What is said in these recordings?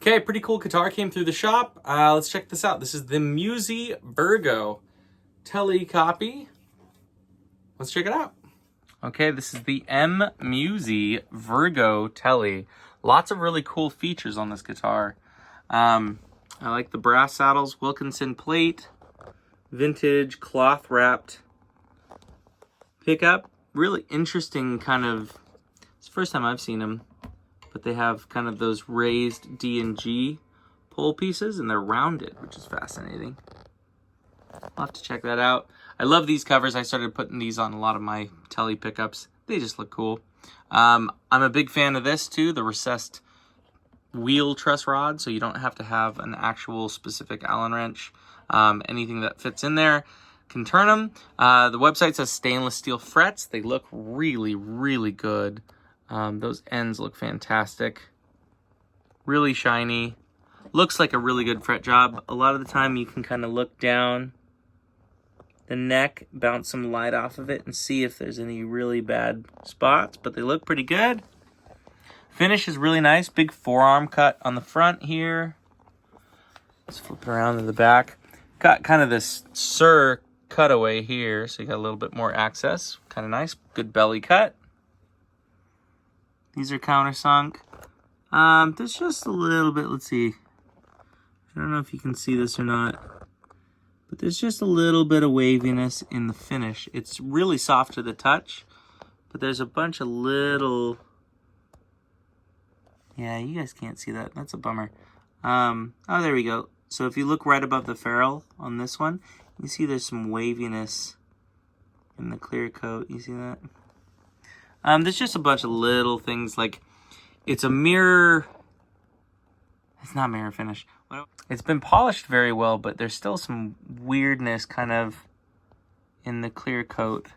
Okay, pretty cool guitar came through the shop. Let's check this out. This is the Musi Virgo Tele copy. Let's check it out. Okay, this is the Musi Virgo Tele. Lots of really cool features on this guitar. I like the brass saddles, Wilkinson plate, vintage cloth wrapped pickup. Really interesting kind of, it's the first time I've seen them. But they have kind of those raised D and G pole pieces, and they're rounded, which is fascinating. I'll have to check that out. I love these covers. I started putting these on a lot of my Tele pickups. They just look cool. I'm a big fan of this too, the recessed wheel truss rod, so you don't have to have an actual specific Allen wrench. Anything that fits in there can turn them. The website says stainless steel frets. They look really, really good. Those ends look fantastic. Really shiny. Looks like a really good fret job. A lot of the time you can kind of look down the neck, bounce some light off of it, and see if there's any really bad spots, but they look pretty good. Finish is really nice. Big forearm cut on the front here. Let's flip it around to the back. Got kind of this Sir cutaway here, so you got a little bit more access. Kind of nice. Good belly cut. These are countersunk. There's just a little bit, let's see. I don't know if you can see this or not, but there's just a little bit of waviness in the finish. It's really soft to the touch, but there's a bunch of little, yeah, you guys can't see that. That's a bummer. Oh, there we go. So if you look right above the ferrule on this one, you see there's some waviness in the clear coat. You see that? There's just a bunch of little things, like it's a mirror. It's not mirror finish. It's been polished very well, but there's still some weirdness kind of in the clear coat.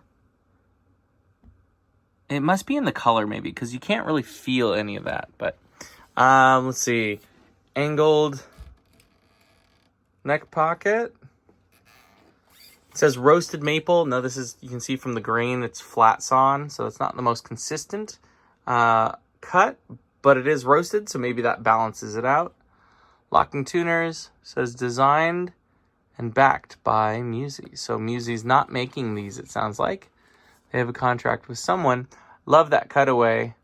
It must be in the color maybe, because you can't really feel any of that. But let's see. Angled neck pocket. It says roasted maple. No, this is, you can see from the grain, it's flat sawn, so it's not the most consistent cut, but it is roasted, so maybe that balances it out. Locking tuners, says designed and backed by Musi. So Musi's not making these, it sounds like. They have a contract with someone. Love that cutaway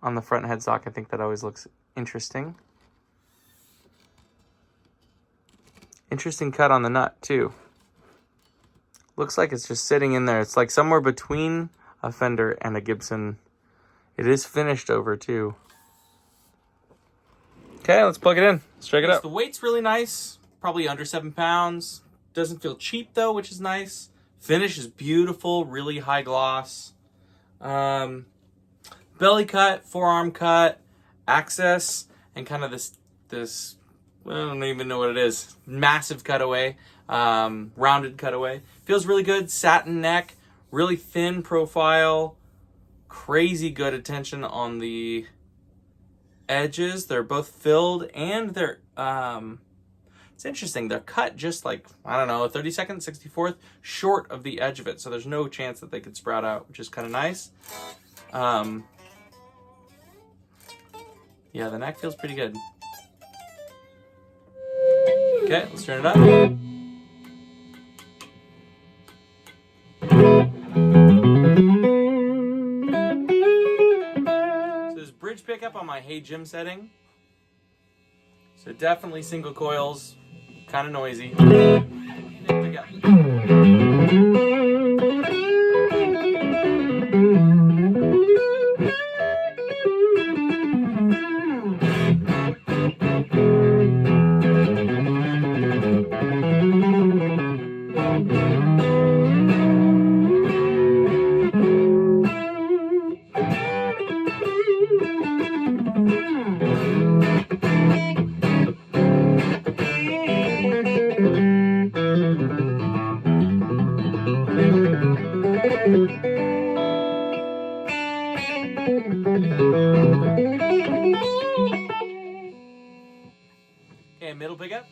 on the front headstock. I think that always looks interesting. Interesting cut on the nut, too. Looks like it's just sitting in there. It's like somewhere between a Fender and a Gibson. It is finished over too. Okay, let's plug it in. Let's check it out. The weight's really nice. Probably under 7 pounds. Doesn't feel cheap though, which is nice. Finish is beautiful. Really high gloss. Belly cut, forearm cut, access, and kind of this I don't even know what it is. Massive cutaway. Rounded cutaway. Feels really good. Satin neck. Really thin profile. Crazy good attention on the edges. They're both filled, and they're it's interesting. They're cut just like, I don't know, 32nd, 64th short of the edge of it. So there's no chance that they could sprout out, which is kind of nice. Yeah, the neck feels pretty good. Okay, let's turn it up. So there's bridge pickup on my Hey Jim setting. So definitely single coils, kind of noisy. Pickup. Okay, middle pickup.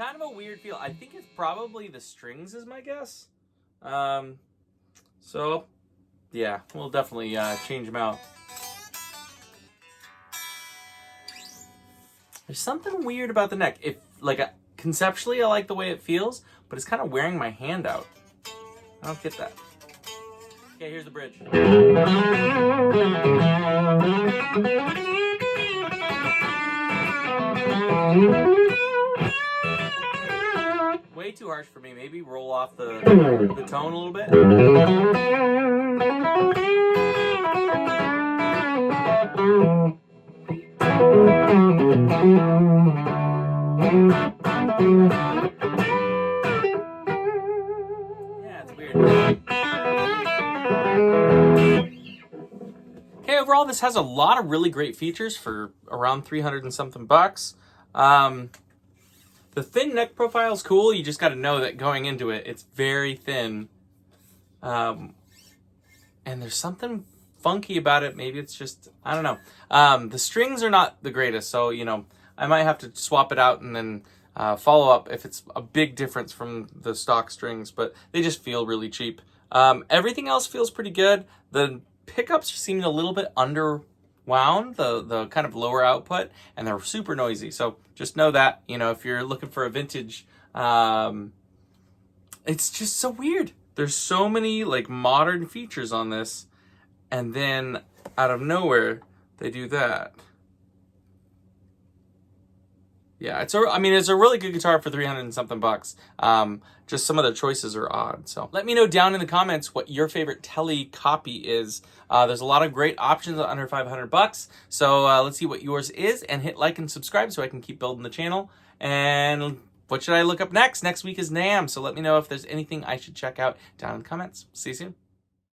kind of a weird feel. I think it's probably the strings is my guess. So, yeah, we'll definitely change them out. There's something weird about the neck. Conceptually, I like the way it feels, but it's kind of wearing my hand out. I don't get that. Okay, here's the bridge. Way too harsh for me. Maybe roll off the tone a little bit. Yeah, it's weird. Okay, overall, this has a lot of really great features for around 300 and something bucks. The thin neck profile is cool. You just got to know that going into it, it's very thin. And there's something funky about it. Maybe it's just, I don't know. The strings are not the greatest, so, you know, I might have to swap it out and then follow up if it's a big difference from the stock strings, but they just feel really cheap. Everything else feels pretty good. The pickups seem a little bit underwound, the kind of lower output, and they're super noisy. So just know that, you know, if you're looking for a vintage, it's just so weird. There's so many like modern features on this, and then out of nowhere they do that. Yeah, it's a really good guitar for 300 and something bucks. Just some of the choices are odd. So let me know down in the comments what your favorite Tele copy is. There's a lot of great options under 500 bucks. So let's see what yours is, and hit like and subscribe so I can keep building the channel. And what should I look up next? Next week is NAMM. So let me know if there's anything I should check out down in the comments. See you soon.